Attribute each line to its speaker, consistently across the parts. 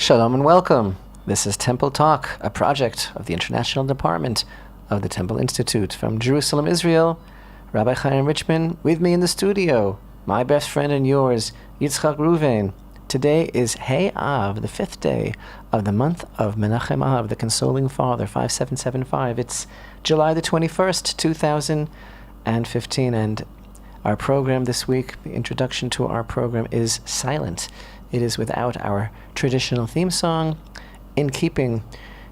Speaker 1: Shalom and welcome. This is Temple Talk, a project of the International Department of the Temple Institute. From Jerusalem, Israel, Rabbi Richman, with me in the studio, my best friend and yours, Yitzchak Reuven. Today is Hey Av, the 5th day of the month of Menachem Av, the Consoling Father, 5775. It's July the 21st, 2015, and our program this week, the introduction to our program, is silent. It is without our traditional theme song, in keeping,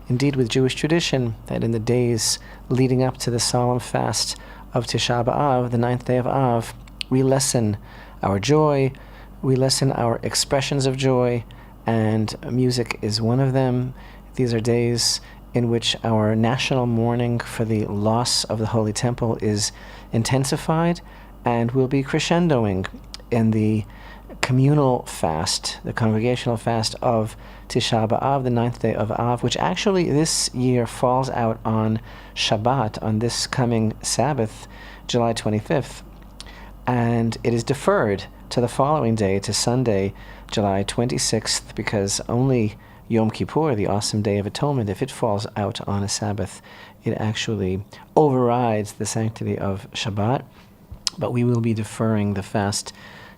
Speaker 1: indeed, with Jewish tradition, that in the days leading up to the solemn fast of Tisha B'Av, the 9th day of Av, we lessen our joy, we lessen our expressions of joy, and music is one of them. These are days in which our national mourning for the loss of the Holy Temple is intensified, and will be crescendoing in the communal fast, the congregational fast of Tisha B'Av, the 9th day of Av, which actually this year falls out on Shabbat, on this coming Sabbath, July 25th. And it is deferred to the following day, to Sunday, July 26th, because only Yom Kippur, the awesome Day of Atonement, if it falls out on a Sabbath, it actually overrides the sanctity of Shabbat. But we will be deferring the fast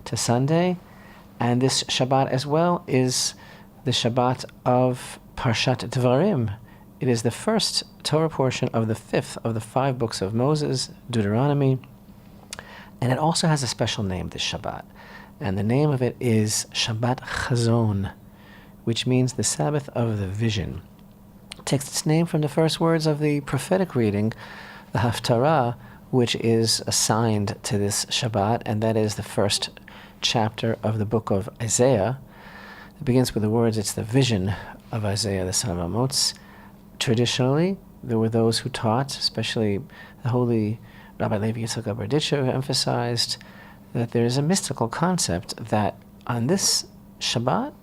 Speaker 1: to Sunday. And this Shabbat as well is the Shabbat of Parshat Devarim. It is the first Torah portion of the 5th of the 5 books of Moses, Deuteronomy. And it also has a special name, this Shabbat. And the name of it is Shabbat Chazon, which means the Sabbath of the vision. It takes its name from the first words of the prophetic reading, the Haftarah, which is assigned to this Shabbat, and that is the first chapter of the book of Isaiah. It begins with the words, it's the vision of Isaiah the son of Amoz. Traditionally, there were those who taught, especially the holy Rabbi Levi Yitzchak who emphasized that there is a mystical concept that on this Shabbat,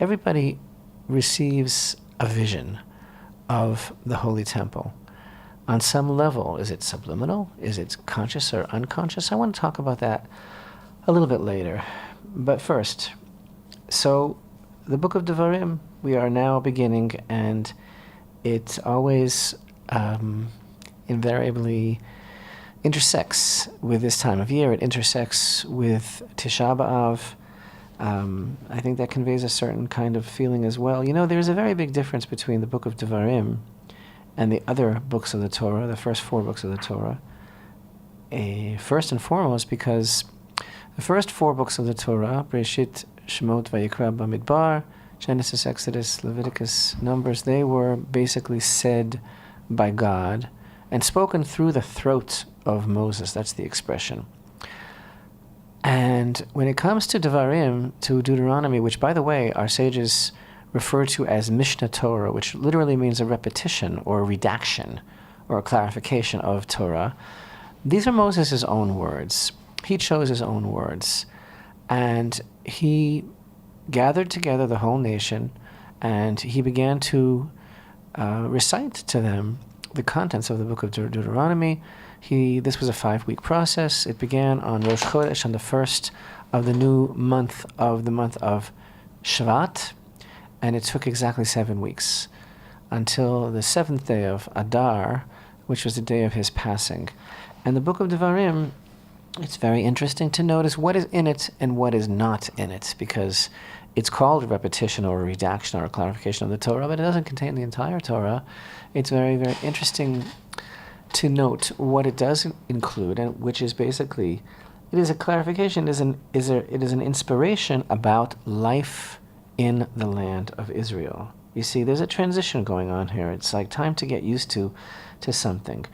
Speaker 1: everybody receives a vision of the Holy Temple. On some level, is it subliminal? Is it conscious or unconscious? I want to talk about that a little bit later. But first, so the book of Devarim, we are now beginning, and it always invariably intersects with this time of year. It intersects with Tisha B'Av. I think that conveys a certain kind of feeling as well. You know, there's a very big difference between the book of Devarim and the other books of the Torah, the first 4 books of the Torah. First and foremost, because the first 4 books of the Torah, Bereshit, Shemot, Vayikra, Bamidbar, Genesis, Exodus, Leviticus, Numbers, they were basically said by God and spoken through the throat of Moses. That's the expression. And when it comes to Devarim, to Deuteronomy, which, by the way, our sages refer to as Mishnah Torah, which literally means a repetition or a redaction or a clarification of Torah, these are Moses' own words. He chose his own words. And he gathered together the whole nation, and he began to recite to them the contents of the book of Deuteronomy. This was a 5-week process. It began on Rosh Chodesh, on the first of the new month of Shvat, and it took exactly 7 weeks until the 7th day of Adar, which was the day of his passing. And the book of Devarim, it's very interesting to notice what is in it and what is not in it, because it's called a repetition or a redaction or a clarification of the Torah, but it doesn't contain the entire Torah. It's very, very interesting to note what it does include, and which is basically, it is a clarification, it is an inspiration about life in the land of Israel. You see, there's a transition going on here. It's like time to get used to something.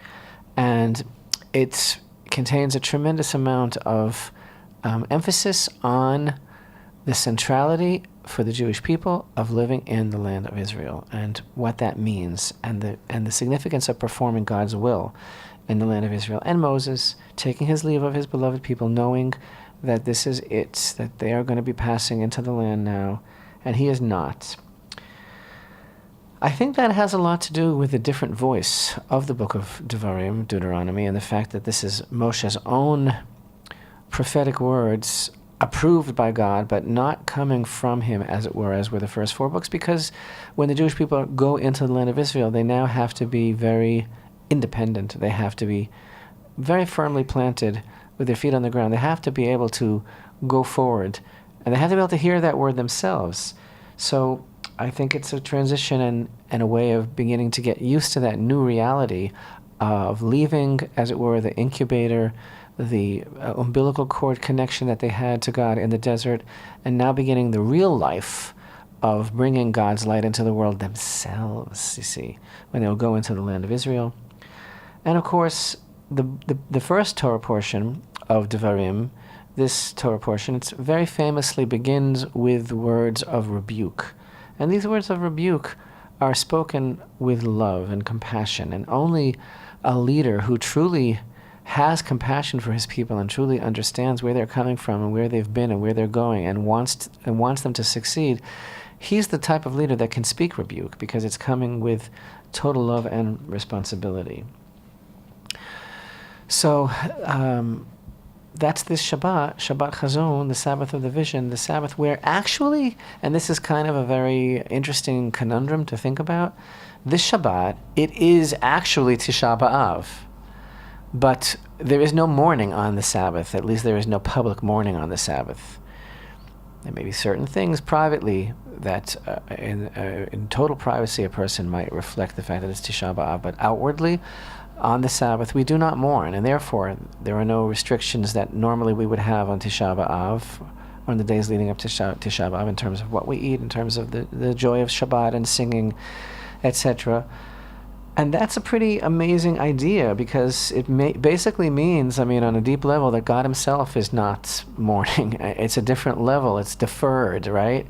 Speaker 1: And it contains a tremendous amount of emphasis on the centrality for the Jewish people of living in the land of Israel, and what that means, and the significance of performing God's will in the land of Israel. And Moses taking his leave of his beloved people, knowing that this is it, that they are going to be passing into the land now, and he is not. I think that has a lot to do with the different voice of the book of Devarim, Deuteronomy, and the fact that this is Moshe's own prophetic words approved by God, but not coming from him, as it were, as were the first 4 books, because when the Jewish people go into the land of Israel, they now have to be very independent. They have to be very firmly planted with their feet on the ground. They have to be able to go forward, and they have to be able to hear that word themselves. So I think it's a transition and a way of beginning to get used to that new reality of leaving, as it were, the incubator, the umbilical cord connection that they had to God in the desert, and now beginning the real life of bringing God's light into the world themselves, you see, when they'll go into the land of Israel. And of course, the first Torah portion of Devarim, this Torah portion, it very famously begins with words of rebuke. And these words of rebuke are spoken with love and compassion, and only a leader who truly has compassion for his people and truly understands where they're coming from and where they've been and where they're going and wants them to succeed, he's the type of leader that can speak rebuke, because it's coming with total love and responsibility. So that's this Shabbat Chazon, the Sabbath of the Vision, the Sabbath where actually, and this is kind of a very interesting conundrum to think about, this Shabbat, it is actually Tisha B'Av. But there is no mourning on the Sabbath. At least there is no public mourning on the Sabbath. There may be certain things privately that in total privacy a person might reflect the fact that it's Tisha B'Av, but outwardly on the Sabbath we do not mourn, and therefore there are no restrictions that normally we would have on Tisha B'Av, or on the days leading up to Tisha B'Av, in terms of what we eat, in terms of the joy of Shabbat and singing, etc. And that's a pretty amazing idea, because it basically means, on a deep level, that God himself is not mourning. It's a different level. It's deferred, right?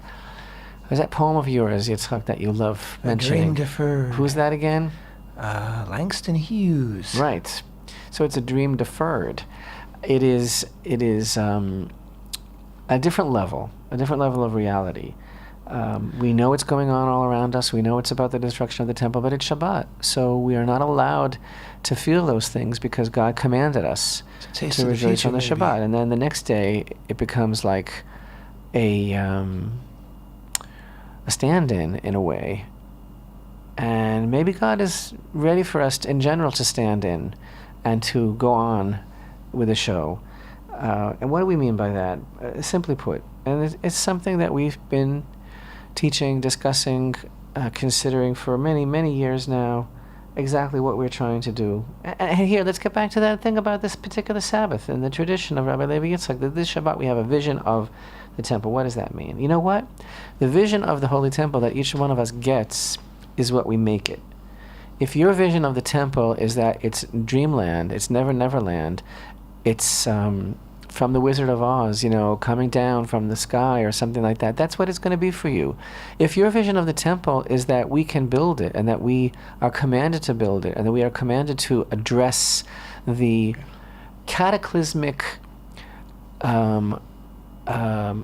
Speaker 1: There's that poem of yours, Yitzchak, that you love mentioning.
Speaker 2: A dream deferred.
Speaker 1: Who's that again?
Speaker 2: Langston Hughes.
Speaker 1: Right. So it's a dream deferred. It is a different level of reality. We know it's going on all around us. We know it's about the destruction of the temple, but it's Shabbat. So we are not allowed to feel those things, because God commanded us to rejoice on the Shabbat. And then the next day, it becomes like a stand-in, in a way. And maybe God is ready for us in general to stand in and to go on with the show. And what do we mean by that? Simply put, and it's something that we've been teaching, discussing, considering for many, many years now, exactly what we're trying to do. And here, let's get back to that thing about this particular Sabbath and the tradition of Rabbi Levi Yitzchak, that this Shabbat we have a vision of the temple. What does that mean? You know what? The vision of the Holy Temple that each one of us gets is what we make it. If your vision of the temple is that it's dreamland, it's Neverland, it's from the Wizard of Oz, coming down from the sky or something like that, that's what it's going to be for you. If your vision of the temple is that we can build it, and that we are commanded to build it, and that we are commanded to address the cataclysmic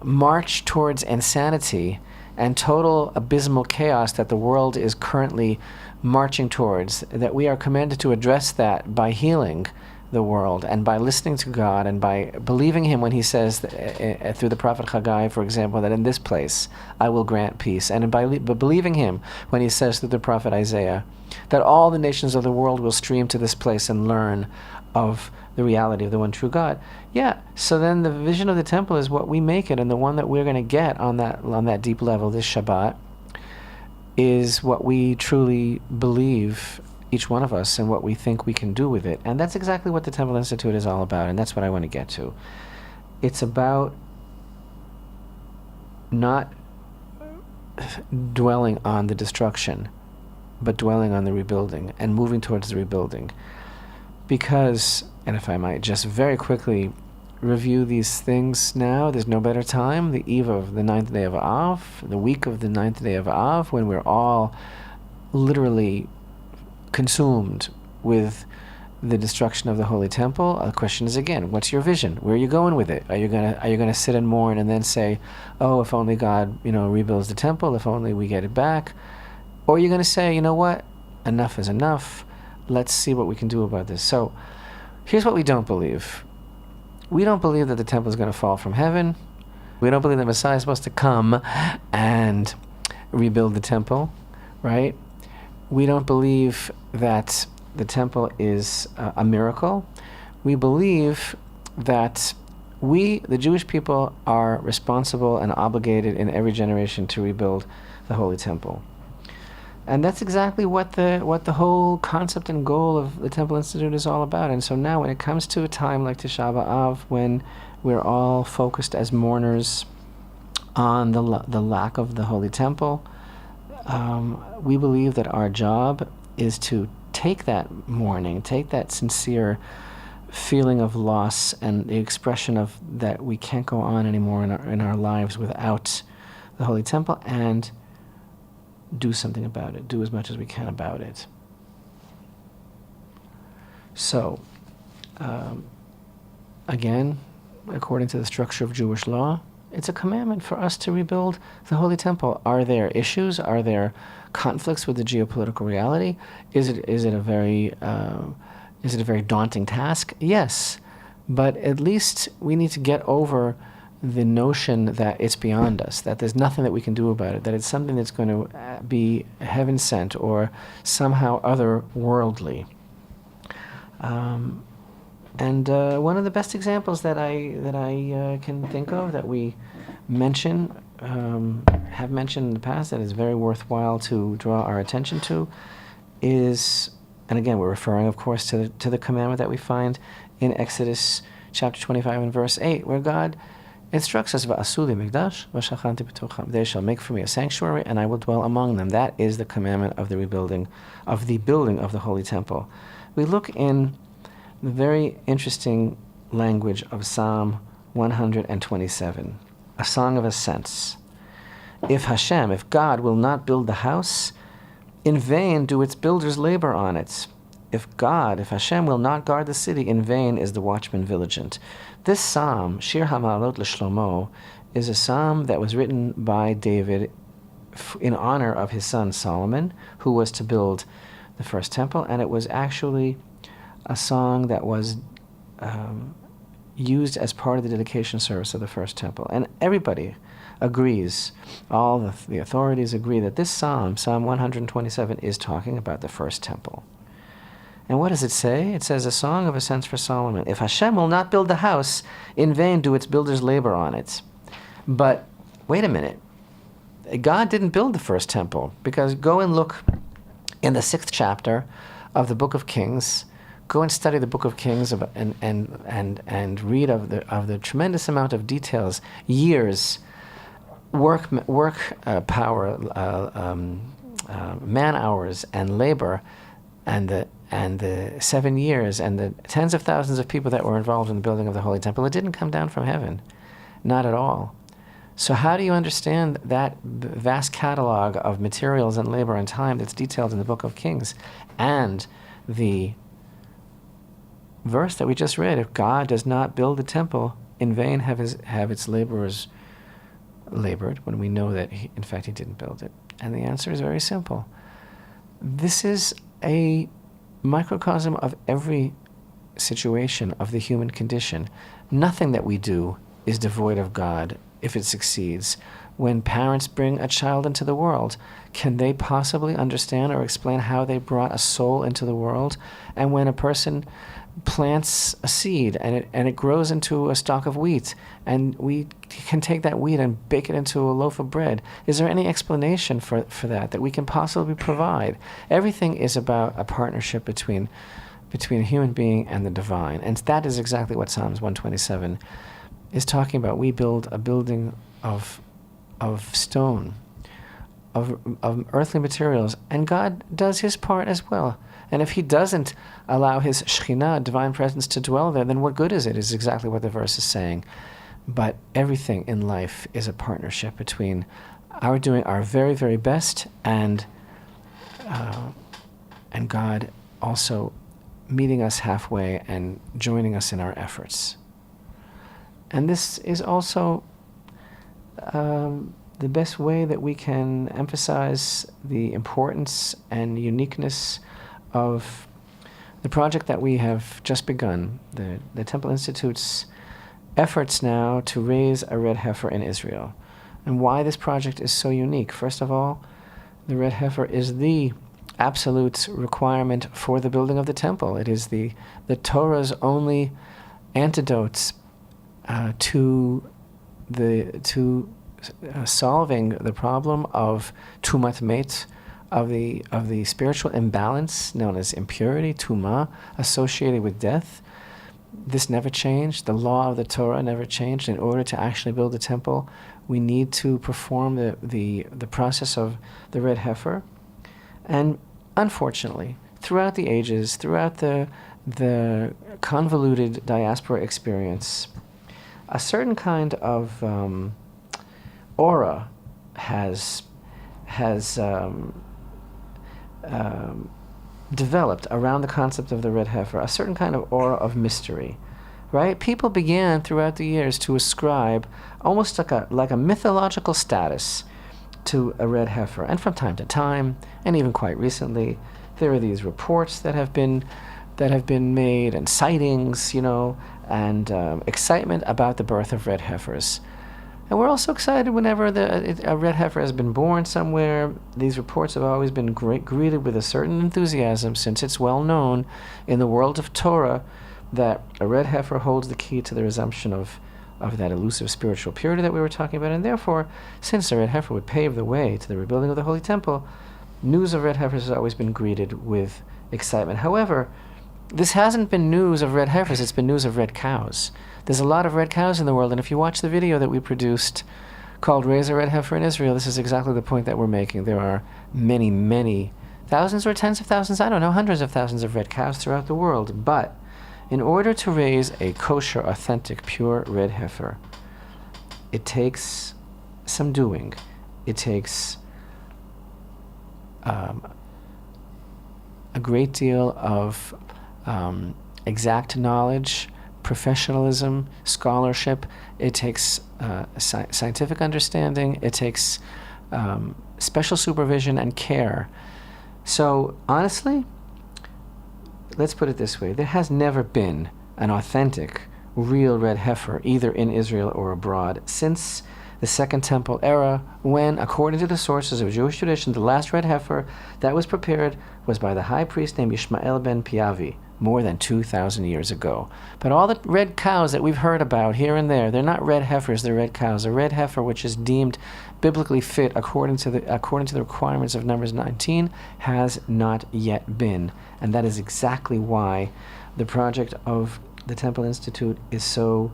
Speaker 1: march towards insanity and total abysmal chaos that the world is currently marching towards, that we are commanded to address that by healing the world and by listening to God and by believing him when he says through the prophet Haggai, for example, that in this place I will grant peace, and by believing him when he says through the prophet Isaiah that all the nations of the world will stream to this place and learn of the reality of the one true God. Yeah, so then the vision of the temple is what we make it, and the one that we're going to get on that deep level this Shabbat is what we truly believe, each one of us, and what we think we can do with it. And that's exactly what the Temple Institute is all about, and that's what I want to get to. It's about not dwelling on the destruction, but dwelling on the rebuilding and moving towards the rebuilding. Because, and if I might just very quickly review these things now, there's no better time, the eve of the 9th day of Av, the week of the 9th day of Av, when we're all literally consumed with the destruction of the Holy Temple. The question is again, what's your vision? Where are you going with it? Are you gonna sit and mourn and then say, oh, if only God, rebuilds the temple, if only we get it back? Or are you gonna say, you know what? Enough is enough. Let's see what we can do about this. So here's what we don't believe. We don't believe that the temple is going to fall from heaven. We don't believe the Messiah is supposed to come and rebuild the temple, right? We don't believe that the temple is a miracle. We believe that we, the Jewish people, are responsible and obligated in every generation to rebuild the Holy Temple. And that's exactly what the whole concept and goal of the Temple Institute is all about. And so now when it comes to a time like Tisha B'Av, when we're all focused as mourners on the lack of the Holy Temple, we believe that our job is to take that mourning, take that sincere feeling of loss and the expression of that we can't go on anymore in our lives without the Holy Temple, and do something about it, do as much as we can about it. So, again, according to the structure of Jewish law, it's a commandment for us to rebuild the Holy Temple. Are there issues? Are there conflicts with the geopolitical reality? Is it a very daunting task? Yes, but at least we need to get over the notion that it's beyond us, that there's nothing that we can do about it, that it's something that's going to be heaven sent or somehow otherworldly. And one of the best examples that I can think of that we have mentioned in the past, that is very worthwhile to draw our attention to, is, and again we're referring, of course, to the commandment that we find in Exodus chapter 25 and verse 8, where God instructs us, "Va'asuli mikdash v'shachanti b'tocham." They shall make for me a sanctuary, and I will dwell among them. That is the commandment of the building of the Holy Temple. We look in the very interesting language of Psalm 127, a song of ascents. If God will not build the house, in vain do its builders labor on it. If Hashem will not guard the city, in vain is the watchman vigilant. This psalm, Shir HaMa'alot LeShlomo, is a psalm that was written by David in honor of his son Solomon, who was to build the first temple, and it was actually a song that was used as part of the dedication service of the first temple. And everybody agrees, all the authorities agree, that this psalm, Psalm 127, is talking about the first temple. And what does it say? It says, a song of ascents for Solomon. If Hashem will not build the house, in vain do its builders labor on it. But wait a minute. God didn't build the first temple, because go and look in the 6th chapter of the Book of Kings. Go and study the Book of Kings and read of the tremendous amount of details, years, work power, man hours, and labor, and the 7 years, and the tens of thousands of people that were involved in the building of the Holy Temple. It didn't come down from heaven, not at all. So how do you understand that vast catalog of materials and labor and time that's detailed in the Book of Kings, and the verse that we just read, if God does not build the temple, in vain have its laborers labored, when we know that in fact he didn't build it? And the answer is very simple. This is a microcosm of every situation of the human condition. Nothing that we do is devoid of God if it succeeds. When parents bring a child into the world, can they possibly understand or explain how they brought a soul into the world? And when a person plants a seed and it grows into a stalk of wheat, and we can take that wheat and bake it into a loaf of bread, is there any explanation for that we can possibly provide? Everything is about a partnership between a human being and the divine, and that is exactly what Psalms 127 is talking about. We build a building of stone, of earthly materials, and God does his part as well. And if he doesn't allow his Shekhinah, divine presence, to dwell there, then what good is it? Is exactly what the verse is saying. But everything in life is a partnership between our doing our very, very best and God also meeting us halfway and joining us in our efforts. And this is also the best way that we can emphasize the importance and uniqueness of the project that we have just begun, the Temple Institute's efforts now to raise a red heifer in Israel. And why this project is so unique. First of all, the red heifer is the absolute requirement for the building of the temple. It is the Torah's only antidote to solving the problem of tumat met, of the spiritual imbalance known as impurity, tumah, associated with death. This never changed. The law of the Torah never changed. In order to actually build the temple, we need to perform the process of the red heifer. And unfortunately, throughout the ages, throughout the convoluted diaspora experience, a certain kind of aura has developed around the concept of the red heifer, a certain kind of aura of mystery, right? People began throughout the years to ascribe almost like a mythological status to a red heifer. And from time to time, and even quite recently, there are these reports that have been made, and sightings, and excitement about the birth of red heifers. And we're also excited whenever a red heifer has been born somewhere. These reports have always been greeted with a certain enthusiasm, since it's well known in the world of Torah that a red heifer holds the key to the resumption of that elusive spiritual purity that we were talking about. And therefore, since the red heifer would pave the way to the rebuilding of the Holy Temple, news of red heifers has always been greeted with excitement. However, this hasn't been news of red heifers, it's been news of red cows. There's a lot of red cows in the world, and if you watch the video that we produced called Raise a Red Heifer in Israel, this is exactly the point that we're making. There are many, many, thousands or tens of thousands, I don't know, hundreds of thousands of red cows throughout the world. But in order to raise a kosher, authentic, pure red heifer, it takes some doing. It takes a great deal of exact knowledge, professionalism, scholarship. It takes scientific understanding. It takes special supervision and care. So honestly, let's put it this way. There has never been an authentic, real red heifer, either in Israel or abroad, since the Second Temple era, when, according to the sources of Jewish tradition, the last red heifer that was prepared was by the high priest named Ishmael ben Piavi, more than 2,000 years ago. But all the red cows that we've heard about here and there, they're not red heifers, they're red cows. A red heifer which is deemed biblically fit according to the requirements of Numbers 19 has not yet been. And that is exactly why the project of the Temple Institute is so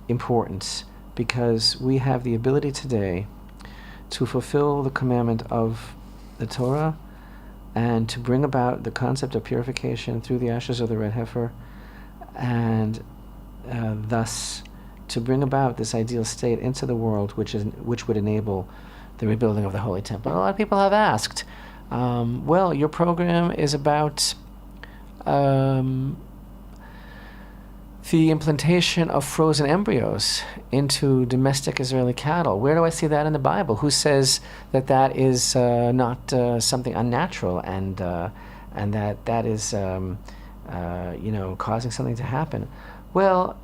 Speaker 1: important, because we have the ability today to fulfill the commandment of the Torah and to bring about the concept of purification through the ashes of the red heifer, and thus to bring about this ideal state into the world which would enable the rebuilding of the Holy Temple. And a lot of people have asked, well, your program is about the implantation of frozen embryos into domestic Israeli cattle. Where do I see that in the Bible? Who says that is not something unnatural, and that is causing something to happen? Well,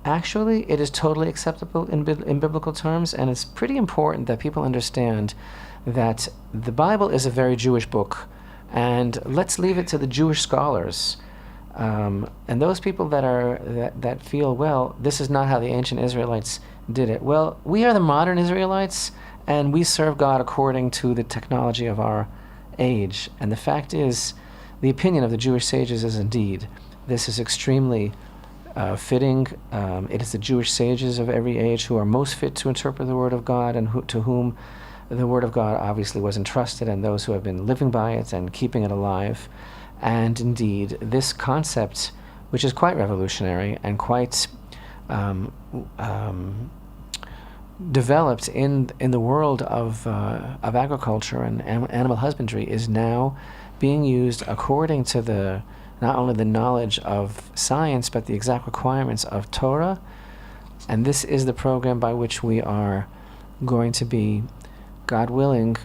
Speaker 1: actually, it is totally acceptable in biblical terms, and it's pretty important that people understand that the Bible is a very Jewish book, and let's leave it to the Jewish scholars. And those people that feel, well, this is not how the ancient Israelites did it. Well, we are the modern Israelites, and we serve God according to the technology of our age. And the fact is, the opinion of the Jewish sages is indeed, this is extremely fitting. It is the Jewish sages of every age who are most fit to interpret the Word of God, and to whom the Word of God obviously was entrusted, and those who have been living by it and keeping it alive. And indeed, this concept, which is quite revolutionary and quite developed in the world of agriculture and animal husbandry, is now being used according to not only the knowledge of science, but the exact requirements of Torah. And this is the program by which we are going to be, God willing,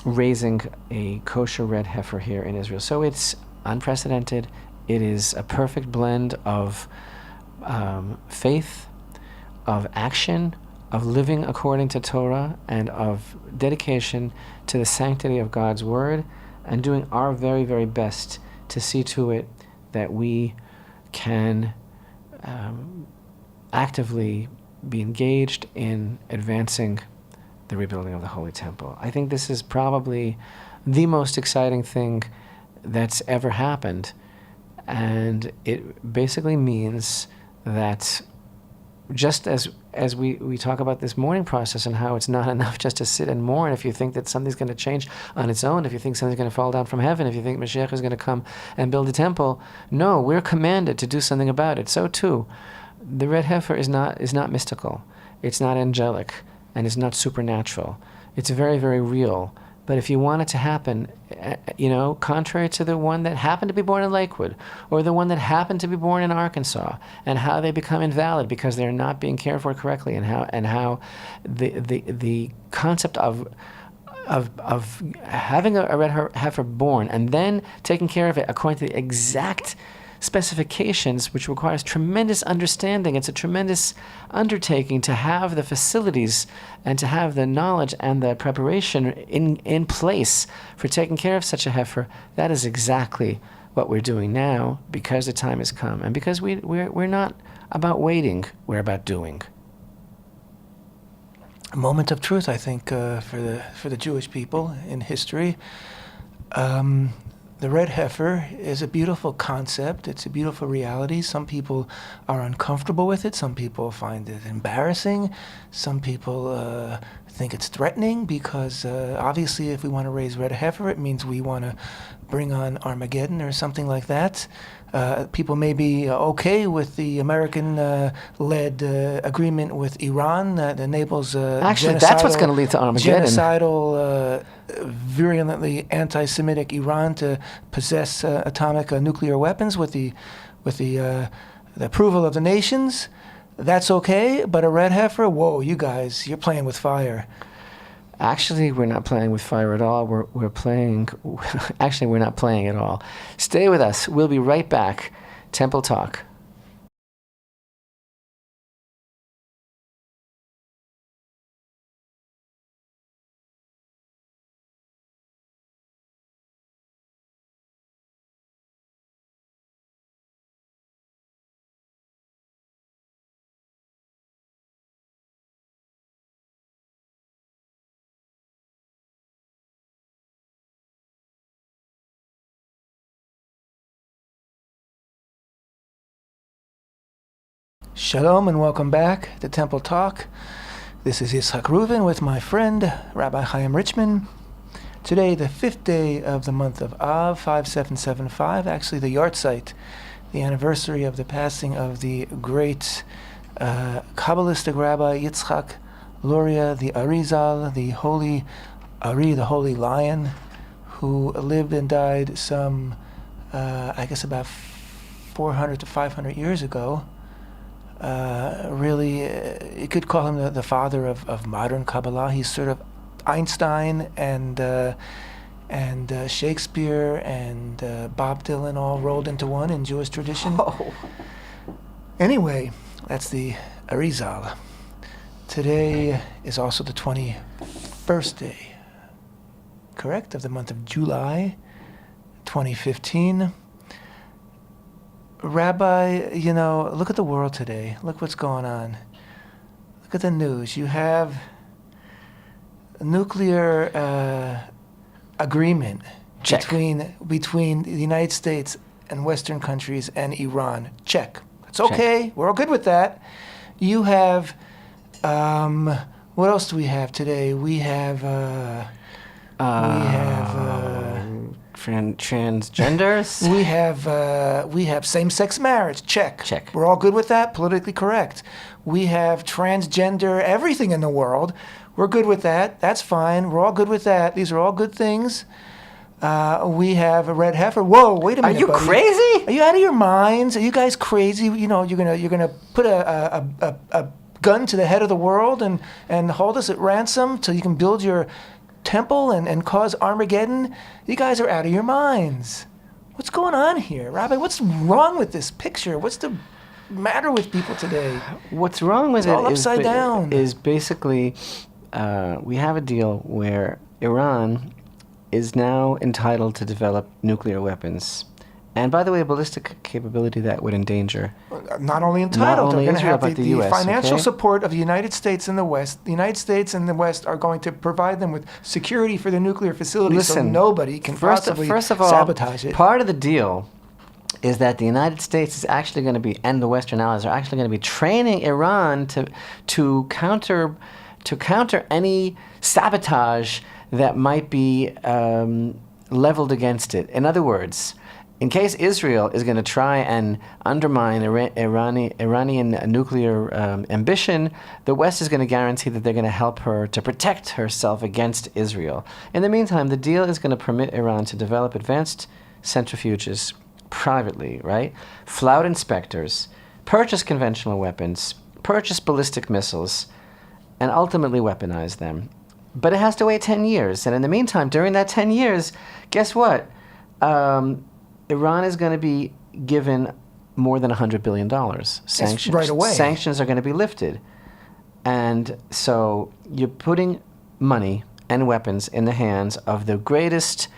Speaker 1: raising a kosher red heifer here in Israel. So it's unprecedented, It is a perfect blend of faith, of action, of living according to Torah, and of dedication to the sanctity of God's Word, and doing our very, very best to see to it that we can actively be engaged in advancing the rebuilding of the Holy Temple. I think this is probably the most exciting thing that's ever happened, and it basically means that just as we talk about this mourning process and how it's not enough just to sit and mourn if you think that something's going to change on its own, if you think something's going to fall down from heaven, if you think Mashiach is going to come and build a temple. No, we're commanded to do something about it. So too, the red heifer is not mystical. It's not angelic, and it's not supernatural. It's very, very real. But if you want it to happen, contrary to the one that happened to be born in Lakewood, or the one that happened to be born in Arkansas, and how they become invalid because they're not being cared for correctly, and how the concept of having a red heifer born and then taking care of it according to the exact specifications, which requires tremendous understanding. It's a tremendous undertaking to have the facilities and to have the knowledge and the preparation in place for taking care of such a heifer. That is exactly what we're doing now, because the time has come, and because we're not about waiting, we're about doing.
Speaker 2: A moment of truth, I think, for the Jewish people in history. The red heifer is a beautiful concept. It's a beautiful reality. Some people are uncomfortable with it. Some people find it embarrassing. Some people think it's threatening, because obviously if we want to raise red heifer, it means we want to bring on Armageddon or something like that. People may be okay with the American-led agreement with Iran that enables
Speaker 1: actually, that's what's going to lead to Armageddon.
Speaker 2: Genocidal, virulently anti-Semitic Iran to possess atomic nuclear weapons with the approval of the nations. That's okay, but a red heifer, whoa, you guys, you're playing with fire.
Speaker 1: Actually, we're not playing with fire at all. We're playing... Actually, we're not playing at all. Stay with us. We'll be right back. Temple Talk.
Speaker 2: Shalom and welcome back to Temple Talk. This is Yitzchak Reuven with my friend Rabbi Richman. Today, the 5th day of the month of Av, 5775, actually the yahrzeit, the anniversary of the passing of the great Kabbalistic Rabbi Yitzchak Luria, the Arizal, the holy Ari, the holy lion, who lived and died some, about 400 to 500 years ago. Really, you could call him the father of modern Kabbalah. He's sort of Einstein and Shakespeare and Bob Dylan all rolled into one in Jewish tradition.
Speaker 1: Oh.
Speaker 2: Anyway, that's the Arizal. Today is also the 21st day, correct, of the month of July, 2015. Rabbi, look at the world today. Look what's going on. Look at the news. You have a nuclear agreement between the United States and Western countries and Iran. Check. It's okay. We're all good with that. You have, what else do we have today? We have
Speaker 1: transgenders.
Speaker 2: We have same-sex marriage.
Speaker 1: Check.
Speaker 2: We're all good with that. Politically correct. We have transgender everything in the world. We're good with that. That's fine. We're all good with that. These are all good things. We have a red heifer. Whoa, wait a minute,
Speaker 1: Are you
Speaker 2: buddy.
Speaker 1: crazy?
Speaker 2: Are you out of your minds? Are you guys crazy? You're gonna put a gun to the head of the world and hold us at ransom till you can build your temple and cause Armageddon? You guys are out of your minds. What's going on here? Rabbi, what's wrong with this picture? What's the matter with people today?
Speaker 1: What's wrong with
Speaker 2: It's all upside down.
Speaker 1: is basically we have a deal where Iran is now entitled to develop nuclear weapons. And by the way, a ballistic capability that would endanger
Speaker 2: Not only entitled,
Speaker 1: only
Speaker 2: they're going to
Speaker 1: Israel,
Speaker 2: have
Speaker 1: but
Speaker 2: the
Speaker 1: the US,
Speaker 2: financial
Speaker 1: okay?
Speaker 2: support of the United States and the West. The United States and the West are going to provide them with security for the nuclear facility, so
Speaker 1: Listen,
Speaker 2: nobody can possibly
Speaker 1: first of all,
Speaker 2: sabotage it.
Speaker 1: part of the deal is that the United States is actually going to be, and the Western allies are actually going to be training Iran to counter any sabotage that might be leveled against it. In other words, in case Israel is going to try and undermine Iranian nuclear ambition, the West is going to guarantee that they're going to help her to protect herself against Israel. In the meantime, the deal is going to permit Iran to develop advanced centrifuges privately, right? Flout inspectors, purchase conventional weapons, purchase ballistic missiles, and ultimately weaponize them. But it has to wait 10 years. And in the meantime, during that 10 years, guess what? Iran is going to be given more than $100 billion. Sanctions,
Speaker 2: right away.
Speaker 1: Sanctions are going to be lifted. And so you're putting money and weapons in the hands of the greatest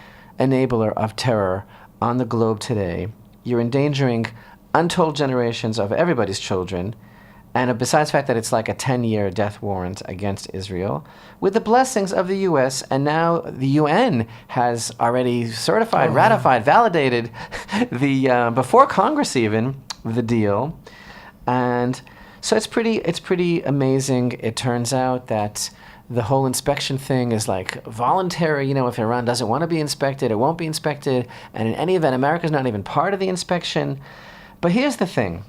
Speaker 1: enabler of terror on the globe today. You're endangering untold generations of everybody's children. And besides the fact that it's like a 10-year death warrant against Israel, with the blessings of the U.S., and now the UN has already certified, ratified, validated before Congress even, the deal. And so it's pretty amazing. It turns out that the whole inspection thing is like voluntary. If Iran doesn't want to be inspected, it won't be inspected. And in any event, America's not even part of the inspection. But here's the thing.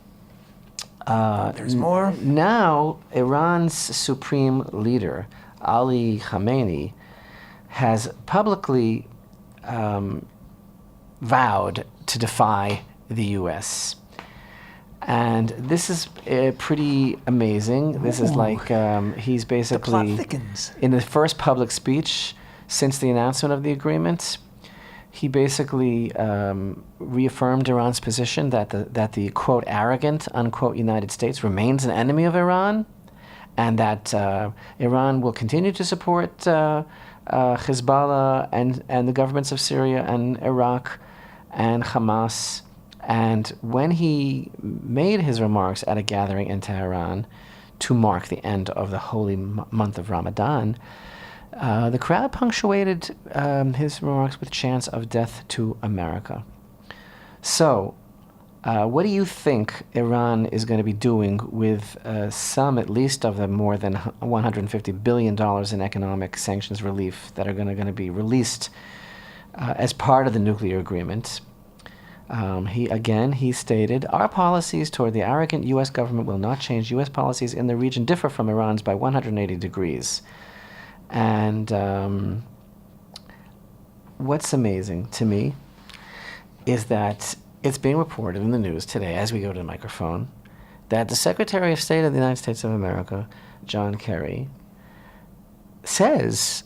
Speaker 2: There's more.
Speaker 1: Now, Iran's supreme leader, Ali Khamenei, has publicly vowed to defy the U.S. And this is pretty amazing. This is like he's basically,
Speaker 2: the plot thickens.
Speaker 1: In the first public speech since the announcement of the agreement, he basically reaffirmed Iran's position that the quote arrogant unquote United States remains an enemy of Iran, and that Iran will continue to support Hezbollah and the governments of Syria and Iraq and Hamas. And when he made his remarks at a gathering in Tehran to mark the end of the holy month of Ramadan, the crowd punctuated his remarks with chants of death to America. So, what do you think Iran is going to be doing with some, at least, of the more than $150 billion in economic sanctions relief that are going to be released as part of the nuclear agreement? He stated, "Our policies toward the arrogant U.S. government will not change. U.S. policies in the region differ from Iran's by 180 degrees. And what's amazing to me is that it's being reported in the news today, as we go to the microphone, that the Secretary of State of the United States of America, John Kerry, says..."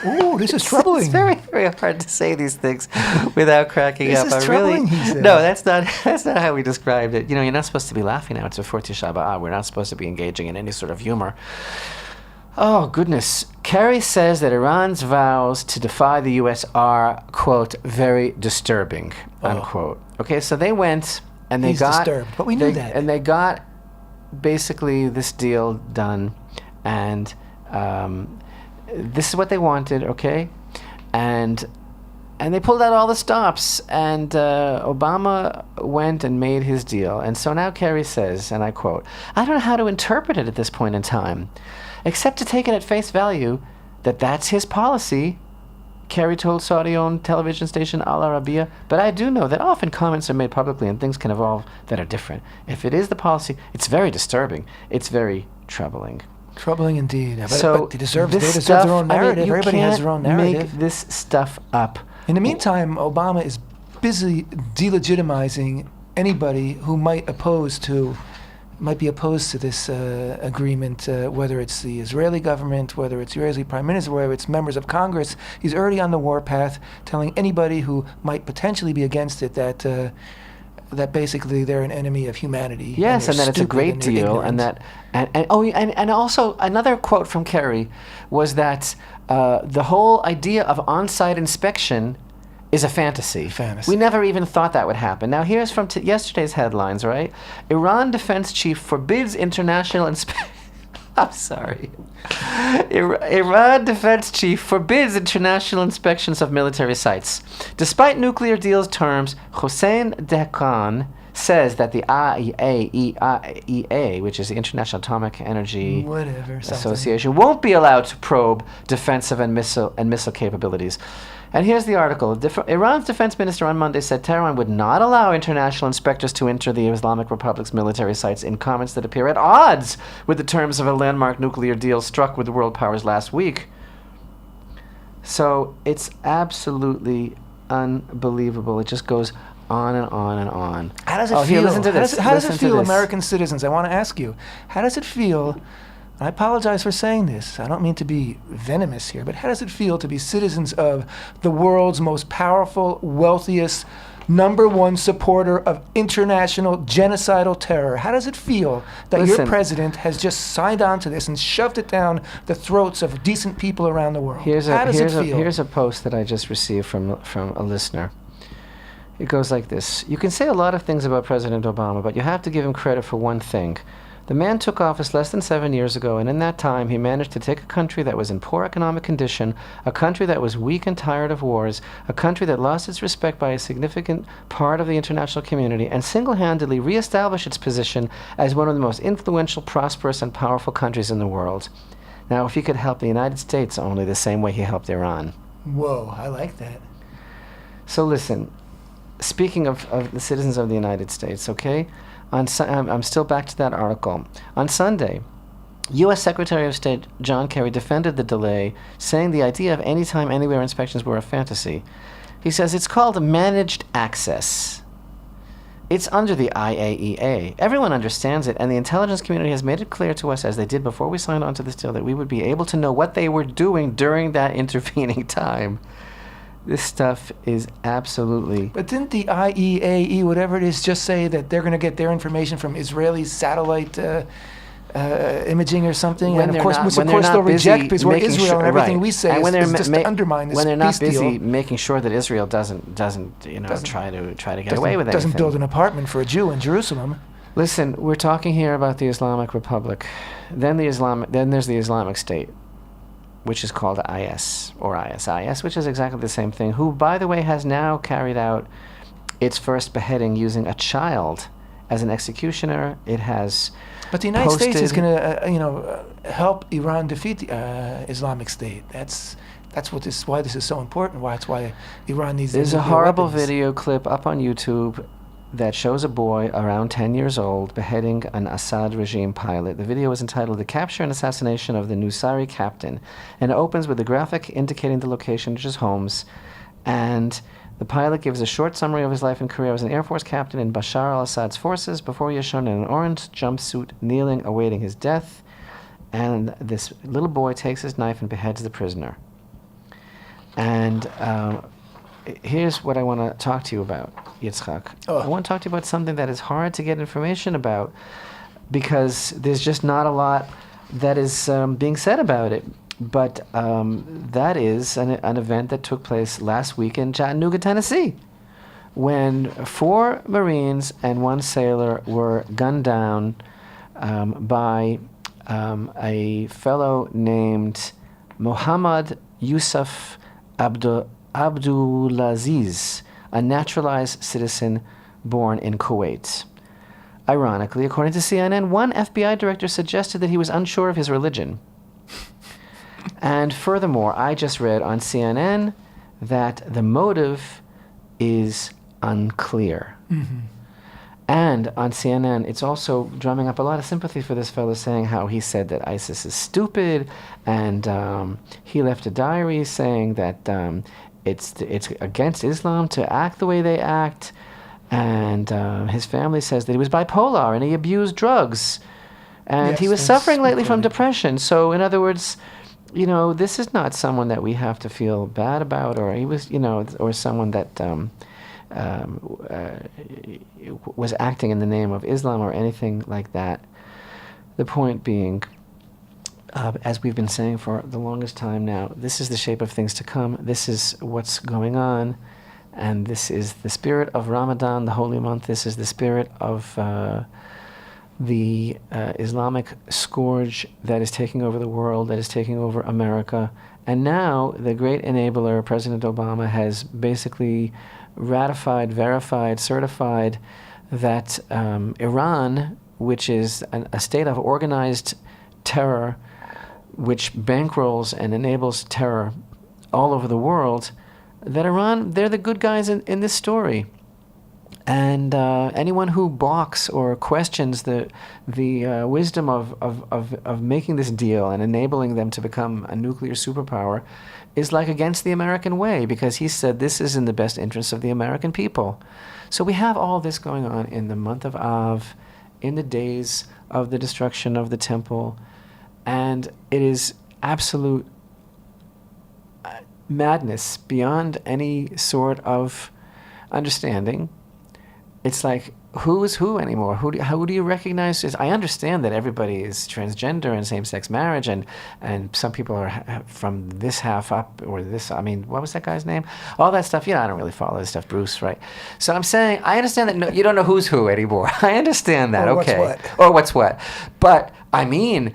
Speaker 2: Ooh, this is troubling.
Speaker 1: It's very, very hard to say these things without cracking up.
Speaker 2: This is troubling, he said.
Speaker 1: No, that's not how we described it. You're not supposed to be laughing now. It's before Tisha B'Av. We're not supposed to be engaging in any sort of humor. Oh, goodness. Kerry says that Iran's vows to defy the U.S. are, quote, very disturbing, unquote. Okay, so they went and they got...
Speaker 2: disturbed, but we knew that.
Speaker 1: And they got basically this deal done, and this is what they wanted, okay? And they pulled out all the stops, and Obama went and made his deal. And so now Kerry says, and I quote, "I don't know how to interpret it at this point in time, except to take it at face value that that's his policy," Kerry told Saudi-owned television station Al Arabiya. "But I do know that often comments are made publicly and things can evolve that are different. If it is the policy, it's very disturbing. It's very troubling."
Speaker 2: Troubling indeed.
Speaker 1: So
Speaker 2: but they deserve their own narrative. Everybody has their own narrative.
Speaker 1: Make this stuff up.
Speaker 2: In the meantime, Obama is busy delegitimizing anybody who might oppose to might be opposed to this agreement, whether it's the Israeli government, whether it's the Israeli Prime Minister, whether it's members of Congress. He's already on the warpath, telling anybody who might potentially be against it that basically they're an enemy of humanity.
Speaker 1: Yes, and that it's a great deal, and also another quote from Kerry was that the whole idea of on-site inspection is a fantasy. We never even thought that would happen. Now here's from yesterday's headlines, right? Iran defense chief forbids international inspection. I'm sorry. Iran defense chief forbids international inspections of military sites. Despite nuclear deal's terms, Hossein Dehqan says that the IAEA, which is the International Atomic Energy Association, won't be allowed to probe defensive and missile capabilities. And here's the article. Iran's defense minister on Monday said Tehran would not allow international inspectors to enter the Islamic Republic's military sites in comments that appear at odds with the terms of a landmark nuclear deal struck with the world powers last week. So it's absolutely unbelievable. It just goes on and on and on.
Speaker 2: How does it feel? Listen to this. How does it feel, American citizens? I want to ask you, how does it feel? I apologize for saying this. I don't mean to be venomous here, but how does it feel to be citizens of the world's most powerful, wealthiest, #1 supporter of international genocidal terror? How does it feel that your president has just signed on to this and shoved it down the throats of decent people around the world? How does it feel?
Speaker 1: Here's a post that I just received from a listener. It goes like this. You can say a lot of things about President Obama, but you have to give him credit for one thing. The man took office less than 7 years ago, and in that time he managed to take a country that was in poor economic condition, a country that was weak and tired of wars, a country that lost its respect by a significant part of the international community, and single-handedly reestablish its position as one of the most influential, prosperous, and powerful countries in the world. Now, if he could help the United States only the same way he helped Iran.
Speaker 2: Whoa, I like that.
Speaker 1: So listen, speaking of the citizens of the United States, okay? I'm still back to that article. On Sunday, U.S. Secretary of State John Kerry defended the delay, saying the idea of anytime, anywhere inspections were a fantasy. He says it's called managed access. It's under the IAEA. Everyone understands it, and the intelligence community has made it clear to us, as they did before we signed on to this deal, that we would be able to know what they were doing during that intervening time. This stuff is absolutely...
Speaker 2: But didn't the IEAE, whatever it is, just say that they're going to get their information from Israeli satellite imaging or something?
Speaker 1: And
Speaker 2: of course they'll reject because we're Israel and everything we say is just to undermine this peace deal.
Speaker 1: When they're not busy making sure that Israel doesn't try to get away with anything.
Speaker 2: Doesn't build an apartment for a Jew in Jerusalem.
Speaker 1: Listen, we're talking here about the Islamic Republic. Then there's the Islamic State, which is called IS, or ISIS, which is exactly the same thing, who, by the way, has now carried out its first beheading using a child as an executioner. It has
Speaker 2: But the United States is going to, help Iran defeat the Islamic State. That's why this is so important, why Iran needs...
Speaker 1: There's a horrible video clip up on YouTube that shows a boy around 10 years old beheading an Assad regime pilot. The video is entitled "The Capture and Assassination of the Nusayri Captain," and it opens with a graphic indicating the location, which is Homs, and the pilot gives a short summary of his life and career as an Air Force captain in Bashar al-Assad's forces before he is shown in an orange jumpsuit kneeling awaiting his death, and this little boy takes his knife and beheads the prisoner. And here's what I want to talk to you about, Yitzchak. I want to talk to you about something that is hard to get information about because there's just not a lot that is being said about it. But that is an event that took place last week in Chattanooga, Tennessee, when 4 Marines and 1 sailor were gunned down by a fellow named Mohammad Yusuf Abdulaziz, a naturalized citizen born in Kuwait. Ironically, according to CNN, one FBI director suggested that he was unsure of his religion. And furthermore, I just read on CNN that the motive is unclear. Mm-hmm. And on CNN, it's also drumming up a lot of sympathy for this fellow, saying how he said that ISIS is stupid, and he left a diary saying that it's against Islam to act the way they act. And his family says that he was bipolar and he abused drugs. And
Speaker 2: Yes,
Speaker 1: he was
Speaker 2: that's
Speaker 1: suffering lately from
Speaker 2: recorded.
Speaker 1: depression. So, in other words, this is not someone that we have to feel bad about, or he was, or someone that was acting in the name of Islam or anything like that. The point being, as we've been saying for the longest time now, this is the shape of things to come. This is what's going on. And this is the spirit of Ramadan, the holy month. This is the spirit of the Islamic scourge that is taking over the world, that is taking over America. And now the great enabler, President Obama, has basically ratified, verified, certified that Iran, which is a state of organized terror, which bankrolls and enables terror all over the world, that Iran, they're the good guys in this story. And anyone who balks or questions the wisdom of making this deal and enabling them to become a nuclear superpower is like against the American way, because he said this is in the best interest of the American people. So we have all this going on in the month of Av, in the days of the destruction of the temple, and it is absolute madness beyond any sort of understanding. It's like, who is who anymore? Who do you recognize? I understand that everybody is transgender and same-sex marriage, and some people are from this half up or this. I mean, what was that guy's name? All that stuff. I don't really follow this stuff, Bruce, right? So I'm saying I understand that you don't know who's who anymore. I understand that.
Speaker 2: Or
Speaker 1: okay.
Speaker 2: what's what.
Speaker 1: Or what's what? But I mean,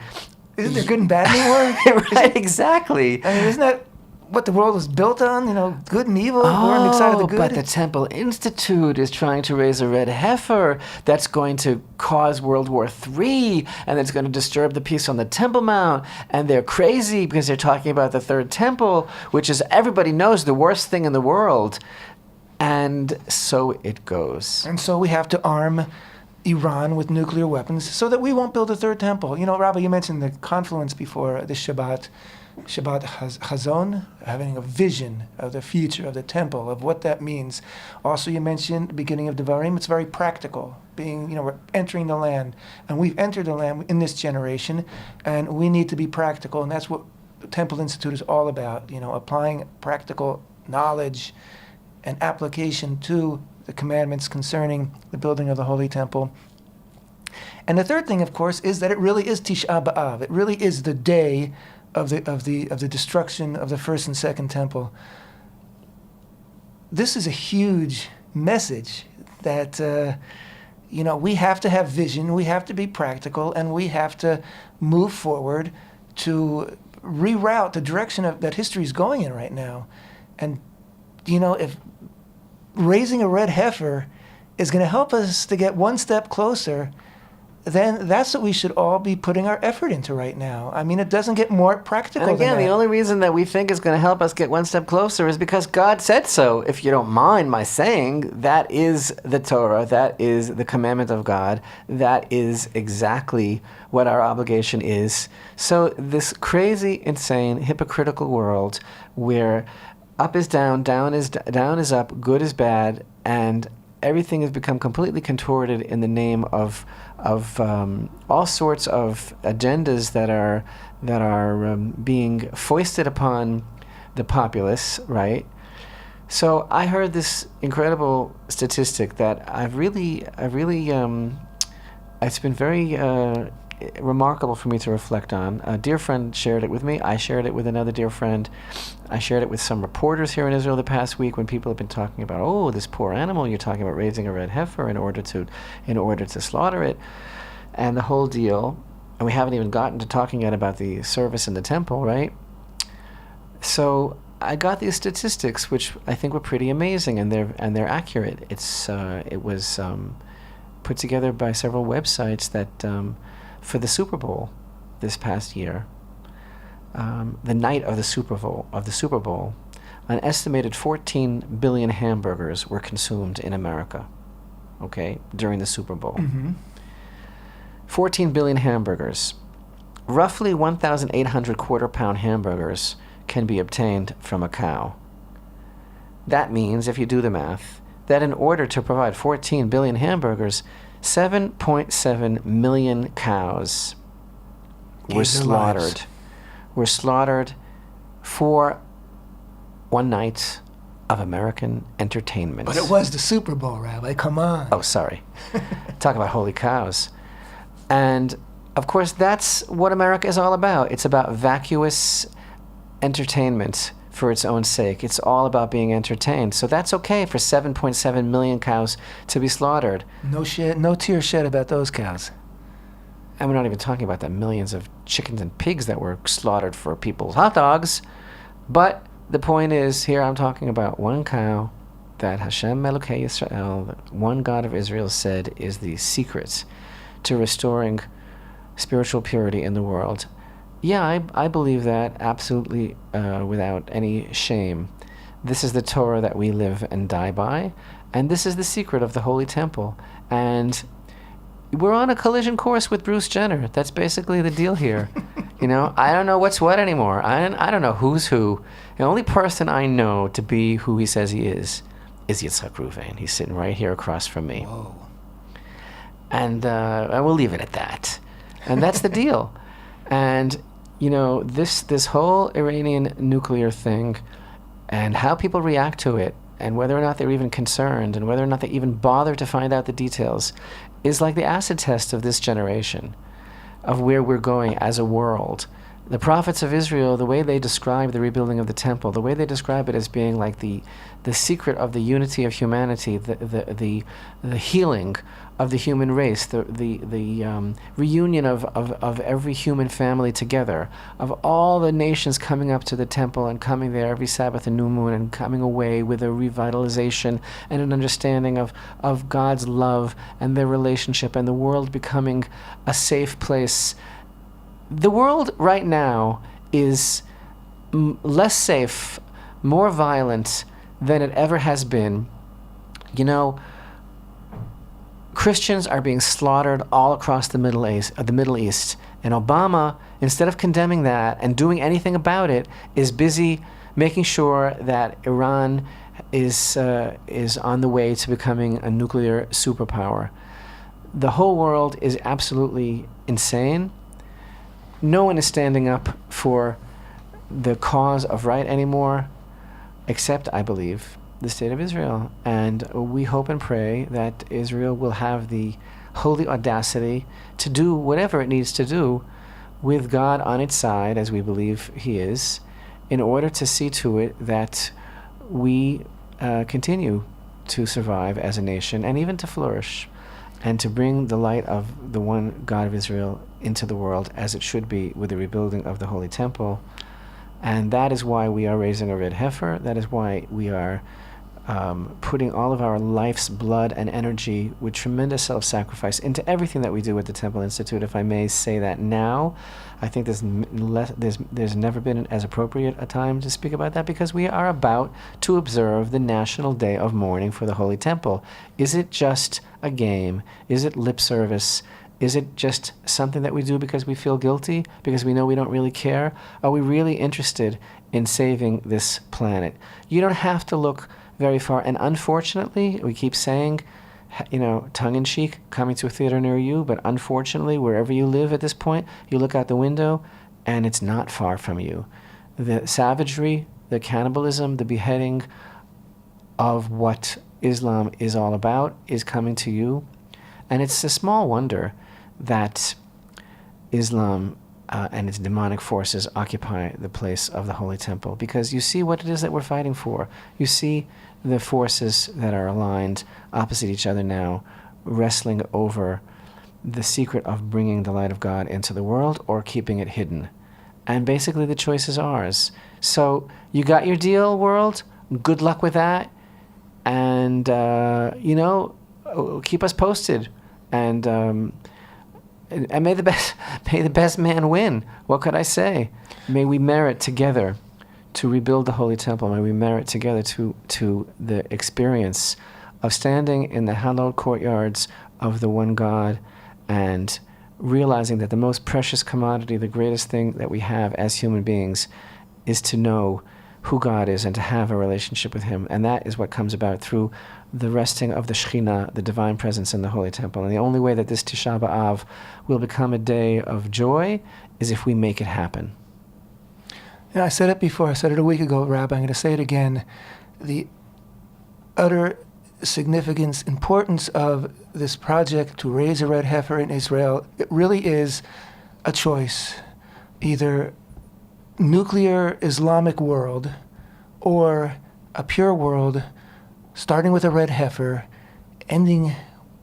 Speaker 2: Isn't there good and bad anymore?
Speaker 1: right? Exactly.
Speaker 2: I mean, isn't that what the world was built on? Good and evil, we're on the side of the good.
Speaker 1: But the Temple Institute is trying to raise a red heifer that's going to cause World War III, and it's going to disturb the peace on the Temple Mount. And they're crazy because they're talking about the Third Temple, which is, everybody knows, the worst thing in the world. And so it goes.
Speaker 2: And so we have to arm Iran with nuclear weapons so that we won't build a third temple. Rabbi, you mentioned the confluence before this Shabbat Chazon, having a vision of the future of the temple, of what that means. Also, you mentioned the beginning of Devarim. It's very practical, we're entering the land. And we've entered the land in this generation, and we need to be practical. And that's what the Temple Institute is all about, applying practical knowledge and application to the commandments concerning the building of the Holy Temple. And the third thing, of course, is that it really is Tisha B'Av. It really is the day of the destruction of the first and second temple. This is a huge message that we have to have vision, we have to be practical, and we have to move forward to reroute the direction that history is going in right now. And if raising a red heifer is going to help us to get one step closer, then that's what we should all be putting our effort into right now. I mean, it doesn't get more practical
Speaker 1: And again,
Speaker 2: than that.
Speaker 1: the only reason that we think is going to help us get one step closer is because God said so. If you don't mind my saying, that is the Torah, that is the commandment of God, that is exactly what our obligation is. So this crazy, insane, hypocritical world where up is down, down is up, good is bad, and everything has become completely contorted in the name of all sorts of agendas that are being foisted upon the populace, right? So I heard this incredible statistic that I've really, it's been very remarkable for me to reflect on. A dear friend shared it with me. I shared it with another dear friend. I shared it with some reporters here in Israel the past week when people have been talking about, oh, this poor animal, you're talking about raising a red heifer in order to slaughter it, and the whole deal. And we haven't even gotten to talking yet about the service in the temple, right? So I got these statistics, which I think were pretty amazing, and they're accurate. It was put together by several websites that for the Super Bowl this past year, the night of the Super Bowl, an estimated 14 billion hamburgers were consumed in America, okay, during the Super Bowl.
Speaker 2: Mm-hmm.
Speaker 1: 14 billion hamburgers. Roughly 1,800 quarter-pound hamburgers can be obtained from a cow. That means, if you do the math, that in order to provide 14 billion hamburgers, 7.7 million cows were slaughtered. Were slaughtered for one night of American entertainment.
Speaker 2: But it was the Super Bowl, Rabbi. Come on.
Speaker 1: Oh, sorry. Talk about holy cows. And, of course, that's what America is all about. It's about vacuous entertainment for its own sake. It's all about being entertained. So that's okay for 7.7 million cows to be slaughtered.
Speaker 2: No tears shed about those cows.
Speaker 1: And we're not even talking about the millions of chickens and pigs that were slaughtered for people's hot dogs. But the point is, here I'm talking about one cow that Hashem Elokei Yisrael, one God of Israel, said is the secret to restoring spiritual purity in the world. Yeah, I believe that absolutely without any shame. This is the Torah that we live and die by, and this is the secret of the Holy Temple. And we're on a collision course with Bruce Jenner. That's basically the deal here. You know, I don't know what's what anymore. I don't know who's who. The only person I know to be who he says he is Yitzchak Reuven. He's sitting right here across from me.
Speaker 2: Whoa.
Speaker 1: And I will leave it at that. And that's the deal. And, you know, this whole Iranian nuclear thing and how people react to it and whether or not they're even concerned and whether or not they even bother to find out the details is like the acid test of this generation, of where we're going as a world. The prophets of Israel, the way they describe the rebuilding of the temple, the way they describe it as being like the secret of the unity of humanity, the healing of the human race, the reunion of every human family together, of all the nations coming up to the temple and coming there every Sabbath and new moon and coming away with a revitalization and an understanding of God's love and their relationship and the world becoming a safe place. The world right now is less safe, more violent than it ever has been. You know, Christians are being slaughtered all across the Middle East, and Obama, instead of condemning that and doing anything about it, is busy making sure that Iran is on the way to becoming a nuclear superpower. The whole world is absolutely insane. No one is standing up for the cause of right anymore, except, I believe, the state of Israel. And we hope and pray that Israel will have the holy audacity to do whatever it needs to do with God on its side, as we believe he is, in order to see to it that we continue to survive as a nation and even to flourish, and to bring the light of the one God of Israel into the world as it should be with the rebuilding of the Holy Temple. And that is why we are raising a red heifer. That is why we are putting all of our life's blood and energy with tremendous self-sacrifice into everything that we do at the Temple Institute. If I may say that now, I think there's never been as appropriate a time to speak about that, because we are about to observe the National Day of Mourning for the Holy Temple. Is it just a game? Is it lip service? Is it just something that we do because we feel guilty, because we know we don't really care? Are we really interested in saving this planet? You don't have to look very far. And unfortunately, we keep saying, you know, tongue-in-cheek, coming to a theater near you, but unfortunately, wherever you live at this point, you look out the window, and it's not far from you. The savagery, the cannibalism, the beheading of what Islam is all about is coming to you. And it's a small wonder that Islam and its demonic forces occupy the place of the Holy Temple, because you see what it is that we're fighting for. You see the forces that are aligned opposite each other now, wrestling over the secret of bringing the light of God into the world or keeping it hidden. And basically the choice is ours. So you got your deal, world. Good luck with that. And, you know, keep us posted. And may the best man win. What could I say? May we merit together to rebuild the Holy Temple. May we merit together to the experience of standing in the hallowed courtyards of the one God and realizing that the most precious commodity, the greatest thing that we have as human beings, is to know who God is and to have a relationship with Him. And that is what comes about through the resting of the Shekhinah, the divine presence in the Holy Temple. And the only way that this Tisha B'Av will become a day of joy is if we make it happen.
Speaker 2: And I said it before, I said it a week ago, Rabbi, I'm going to say it again. The utter significance, importance of this project to raise a red heifer in Israel, it really is a choice. Either nuclear Islamic world or a pure world, starting with a red heifer, ending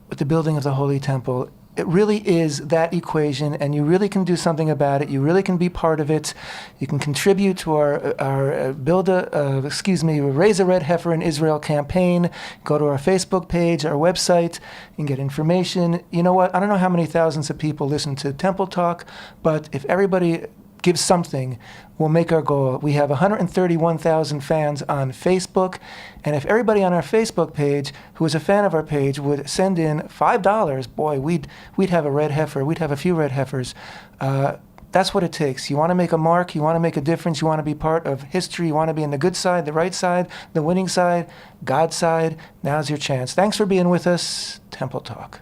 Speaker 2: with the building of the Holy Temple. It really is that equation, and you really can do something about it. You really can be part of it. You can contribute to our Raise a Red Heifer in Israel campaign. Go to our Facebook page, our website, and get information. You know what? I don't know how many thousands of people listen to Temple Talk, but if everybody gives something, we'll make our goal. We have 131,000 fans on Facebook, and if everybody on our Facebook page who is a fan of our page would send in $5, boy, we'd have a red heifer. We'd have a few red heifers. That's what it takes. You want to make a mark. You want to make a difference. You want to be part of history. You want to be in the good side, the right side, the winning side, God's side. Now's your chance. Thanks for being with us. Temple Talk.